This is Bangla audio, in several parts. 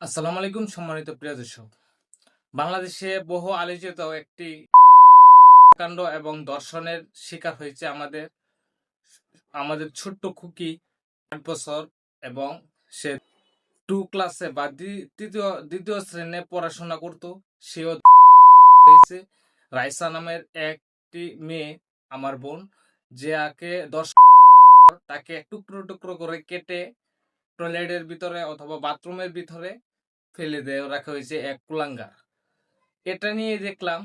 আসসালামু আলাইকুম সম্মানিত প্রিয় দর্শক। বাংলাদেশে বহু আলোচিত একটি কাণ্ড এবং দর্শনের শিকার হয়েছে আমাদের আমাদের ছোট্ট খুকি 8 বছর এবং সে 2 ক্লাসে বা দ্বিতীয় শ্রেণীতে পড়াশোনা করত। সেও হয়েছে রাইসা নামের একটি মেয়ে, আমার বোন, যাকে তাকে টুকরো টুকরো করে কেটে টয়লেটের ভিতরে অথবা বাথরুমের ভিতরে ফেলে দিয়ে রাখা হয়েছে এক কুলাঙ্গার। এটা নিয়ে দেখলাম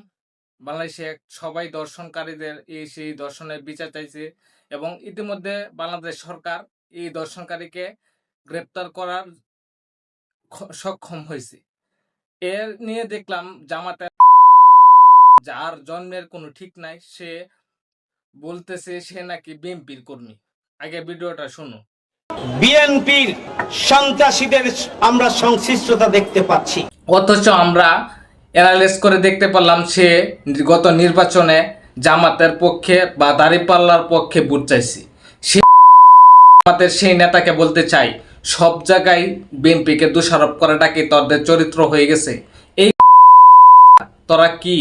বাংলাদেশে সবাই দর্শনকারীদের সেই দর্শনের বিচার চাইছে এবং ইতিমধ্যে বাংলাদেশ সরকার এই দর্শনকারীকে গ্রেপ্তার করার সক্ষম হয়েছে। এর নিয়ে দেখলাম জামাতের, যার জন্মের কোনো ঠিক নাই, সে বলতেছে সে নাকি বিএনপির কর্মী। আগে ভিডিওটা শুনো। বিএনপির সন্ত্রাসীদের আমরা সংশ্লিষ্টতা দেখতে পাচ্ছি, অথচ আমরা অ্যানালাইজ করে দেখতে পারলাম সে গত নির্বাচনে জামাতের পক্ষে বা দাঁড়িপাল্লার পক্ষে ভোট চাইছে। সে জামাতের সেই নেতাকে বলতে চাই, সব জায়গায় বিএনপিকে দোষারোপ করাটা কি তোদের চরিত্র হয়ে গেছে? এই তোরা কি,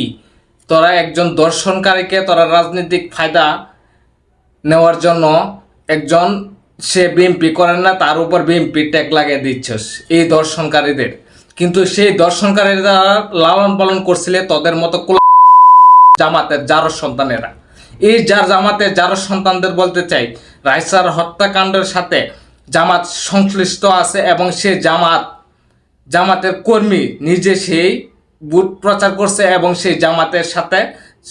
তোরা একজন দর্শনকারীকে তোরা রাজনৈতিক ফায়দা নেওয়ার জন্য একজন, সে বিএনপি করেন না, তার উপর বিএনপি ট্যাগ লাগিয়ে দিচ্ছস এই দর্শনকারীদের। কিন্তু সেই দর্শনকারীরা লালন পালন করছিলে তোদের মতো জামাতের জারজ সন্তানেরা। এই জামাতের জারজ সন্তানদের বলতে চাই, রাইসার হত্যাকাণ্ডের সাথে জামাত সংশ্লিষ্ট আছে এবং সে জামাতের কর্মী, নিজে সেই বুট প্রচার করছে এবং সেই জামাতের সাথে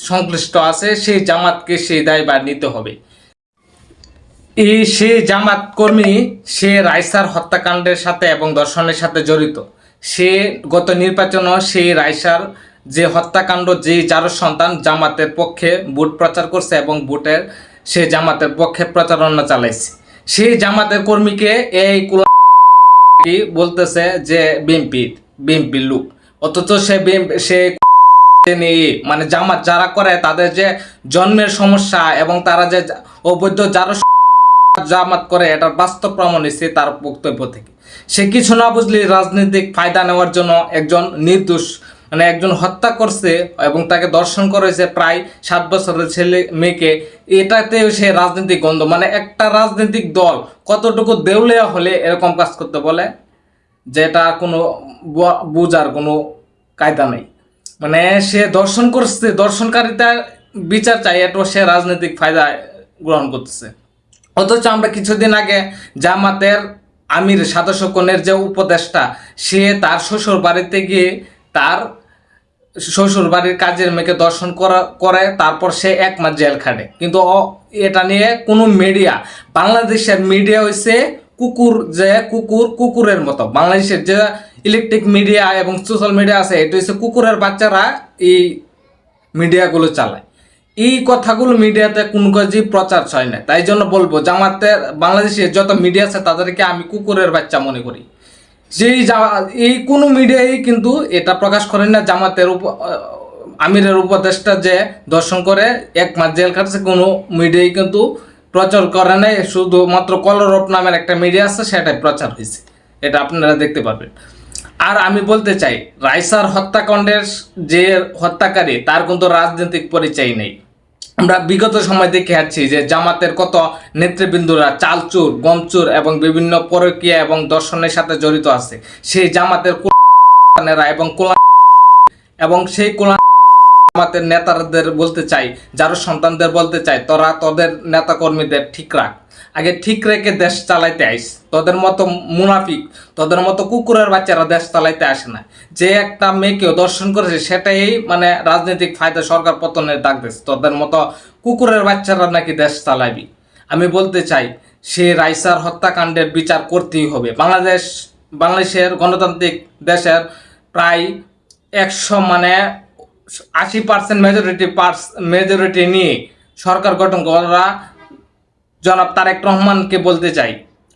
সংশ্লিষ্ট আছে। সেই জামাতকে সেই দায়ভার নিতে হবে। সে জামাত কর্মী, সে রাইসার হত্যাকাণ্ডের সাথে এবং দর্শনের সাথে জড়িত। সে গত নির্বাচনও সেই রাইসার যে হত্যাকাণ্ড, যে জারজ সন্তান জামাতের পক্ষে ভোট প্রচার করছে এবং ভোটের সে জামাতের পক্ষে প্রচারণা চালাইছে। সেই জামাতের কর্মীকে এই বলতেছে যে বিএনপির লোক, অথচ সে মানে জামাত যারা করে তাদের যে জন্মের সমস্যা এবং তারা যে অবৈধ জামাত করে এটার বাস্তব প্রমাণ হয়েছে তার বক্তব্য থেকে। সে কিছু না বুঝলে রাজনৈতিক ফায়দা নেওয়ার জন্য একজন নির্দোষ, মানে একজন হত্যা করছে এবং তাকে দর্শন করেছে প্রায় 7 বছরের ছেলে মেয়েকে। এটাতেও সে রাজনৈতিক গন্ধ, মানে একটা রাজনৈতিক দল কতটুকু দেউলিয়া হলে এরকম কাজ করতে বলে, যেটা কোনো বোঝার কোনো কায়দা নেই। মানে সে দর্শন করছে, দর্শনকারিতার বিচার চাই, এটা সে রাজনৈতিক ফায়দা গ্রহণ করতেছে। অথচ আমরা কিছুদিন আগে জামাতের আমির সদস্যগণের যে উপদেষ্টা, সে তার শ্বশুর বাড়িতে গিয়ে তার শ্বশুর বাড়ির কাজের মেয়েকে দর্শন করে তারপর সে 1 মাস জেল খাটে। কিন্তু এটা নিয়ে কোনো মিডিয়া, বাংলাদেশের মিডিয়া হয়েছে কুকুরের মতো। বাংলাদেশের যে ইলেকট্রিক মিডিয়া এবং সোশ্যাল মিডিয়া আছে, এটা হচ্ছে কুকুরের বাচ্চারা এই মিডিয়াগুলো চালায়। এই কথাগুলো মিডিয়াতে কোনো কাজই প্রচার হয় না। তাই জন্য বলবো, জামাতের বাংলাদেশের যত মিডিয়া আছে তাদেরকে আমি কুকুরের বাচ্চা মনে করি। এই কোনো মিডিয়াই কিন্তু এটা প্রকাশ করেন না জামাতের আমিরের উপদেষ্টা যে দর্শন করে 1 মাস জেল খাটছে, কোনো মিডিয়াই কিন্তু প্রচার করে নাই। শুধুমাত্র কলরব নামের একটা মিডিয়া আছে, সেটাই প্রচার হয়েছে, এটা আপনারা দেখতে পাবেন। আর আমি বলতে চাই, রাইসার হত্যাকাণ্ডের যে হত্যাকারী, তার কিন্তু রাজনৈতিক পরিচয় নেই। আমরা বিগত সময় দেখে আসছি যে জামাতের কত নেতৃবৃন্দরা চালচুর, গমচুর এবং বিভিন্ন পরকীয়া এবং দর্শনের সাথে জড়িত আছে। সেই জামাতের এবং সেই জামাতের নেতাদের বলতে চাই, যারা সন্তানদের বলতে চাই, তোরা তোদের নেতা কর্মীদের ঠিক রাখ, আগে ঠিক রেখে দেশ চালাইতে আইস। তোদের মতো মুনাফিক, তোদের মতো কুকুরের বাচ্চারা দেশ চালাইতে আসে না। যে একটা মেয়েকেও দর্শন করেছে, সেটাই মানে রাজনৈতিক ফায়দা, সরকার পতনের ডাক দিচ্ছে। তোদের মতো কুকুরের বাচ্চারা নাকি দেশ চালাবি। আমি বলতে চাই, সে রাইসার হত্যাকাণ্ডের বিচার করতেই হবে। বাংলাদেশের গণতান্ত্রিক দেশের প্রায় 80% মেজরিটি নিয়ে সরকার গঠন করা জনাব তারেক রহমানকে বলতে চাই,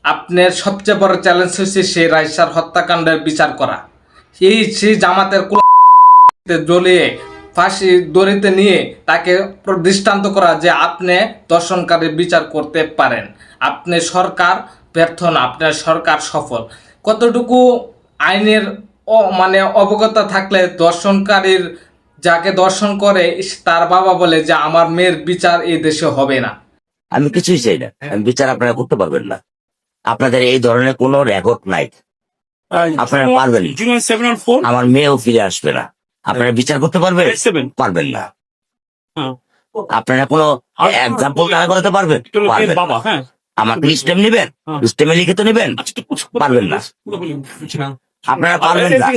আপনার সবচেয়ে বড় চ্যালেঞ্জ হচ্ছে সেই রাইসার হত্যাকাণ্ডের বিচার করা। সেই জামাতের জ্বলিয়ে ফাঁসি দড়িতে নিয়ে তাকে দৃষ্টান্ত করা যে আপনি দর্শনকারীর বিচার করতে পারেন। আপনি সরকার ব্যর্থ না, আপনার সরকার সফল। কতটুকু আইনের মানে অবগত থাকলে দর্শনকারীর যাকে দর্শন করে তার বাবা বলে যে আমার মেয়ের বিচার এই দেশে হবে না। আমি কিছুই চাই না, আমি বিচার আপনারা করতে পারবেন না। আপনাদের এই ধরনের কোনো রেকর্ড নাই, আপনারা পারবেন না। আমার মেয়েও ফিরে আসবে না, আপনারা বিচার করতে পারবেন পারবেন না। আপনারা কোনো এক্সাম্পল দাঁড়া করাতে পারবেন পারবেন না। আমাকে স্টেম নেবেন, স্টেমে লিখিত নেবেন, পারবেন না, আপনারা পারবেন না।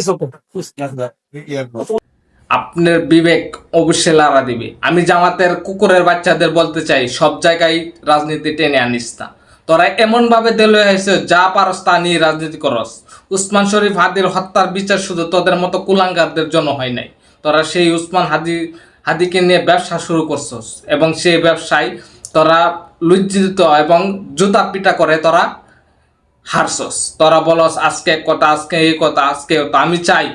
আপনার বিবেক অবশ্যই লড়া দিবে। আমি জামাতের কুকুরের বাচ্চাদের বলতে চাই, সব জায়গায় রাজনীতি টেনে আনিস না। তোরা এমন ভাবে দিল হয়েছে যা পারস তা নিয়ে রাজনীতি করস। উসমান শরীফ হাদির হত্যার বিচার শুধু তোদের মতো কুলাঙ্গারদের জন্য হয় নাই। তোরা সেই উসমান হাদিকে নিয়ে ব্যবসা শুরু করছস এবং সেই ব্যবসায় তোরা লজ্জিত এবং জুতা পিটা করে তোরা হারছস। তোরা বলস আজকে কথা, আজকে এই কথা, আজকে আমি চাই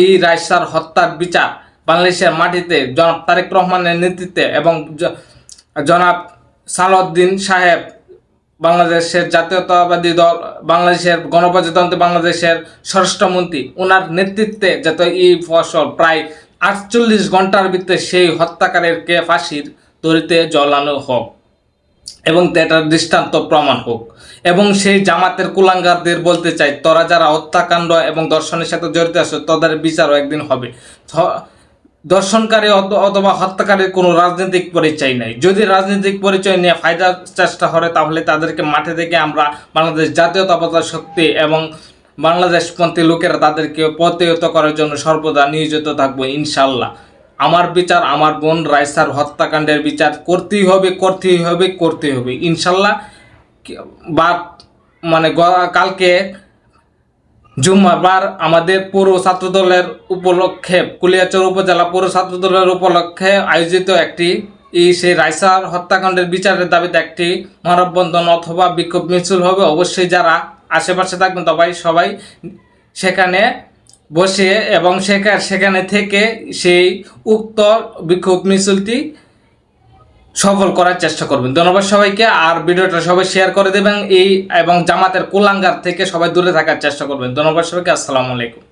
এই রাইসার হত্যার বিচার বাংলাদেশের মাটিতে জনাব তারেক রহমানের নেতৃত্বে এবং জনাব সালাউদ্দিন সাহেব বাংলাদেশের জাতীয়তাবাদী দল, বাংলাদেশের গণপ্রজাতন্ত্রী বাংলাদেশের স্বরাষ্ট্রমন্ত্রী, ওনার নেতৃত্বে যাতে এই ফসল প্রায় 48 ঘন্টার ভিতরে সেই হত্যাকারীকে ফাঁসির দড়িতে ঝোলানো হোক এবং এটার দৃষ্টান্ত প্রমাণ হোক। এবং সেই জামাতের কুলাঙ্গারদের বলতে চাই, তোরা যারা হত্যাকাণ্ড এবং দর্শনের সাথে জড়িত আছে তাদের বিচারও একদিন হবে। দর্শনকারী অথবা হত্যাকারীর কোনো রাজনৈতিক পরিচয় নাই। যদি রাজনৈতিক পরিচয় নিয়ে ফায়দার চেষ্টা করে তাহলে তাদেরকে মাঠে থেকে আমরা বাংলাদেশ জাতীয়তাবাদী শক্তি এবং বাংলাদেশপন্থী লোকেরা তাদেরকে প্রতিহত করার জন্য সর্বদা নিয়োজিত থাকবো ইনশাল্লাহ। আমার বিচার, আমার বোন রাইসার হত্যাকাণ্ডের বিচার করতেই হবে ইনশাল্লাহ। বা মানে কালকে জুম্মাবার আমাদের পৌর ছাত্রদলের উপলক্ষে, কুলিয়াচর উপজেলা পৌর ছাত্রদলের উপলক্ষে আয়োজিত একটি সেই রাইসার হত্যাকাণ্ডের বিচারের দাবিতে একটি মানববন্ধন অথবা বিক্ষোভ মিছিল হবে। অবশ্যই যারা আশেপাশে থাকবেন সবাই সেখানে বসে এবং সেখানে থেকে সেই উক্ত বিক্ষোভ মিছিলটি সফল করার চেষ্টা করবেন। ধন্যবাদ সবাইকে। আর ভিডিওটা সবাই শেয়ার করে দেবেন এবং জামাতের কুলাঙ্গার থেকে সবাই দূরে থাকার চেষ্টা করবেন। ধন্যবাদ সবাইকে। আসসালামু আলাইকুম।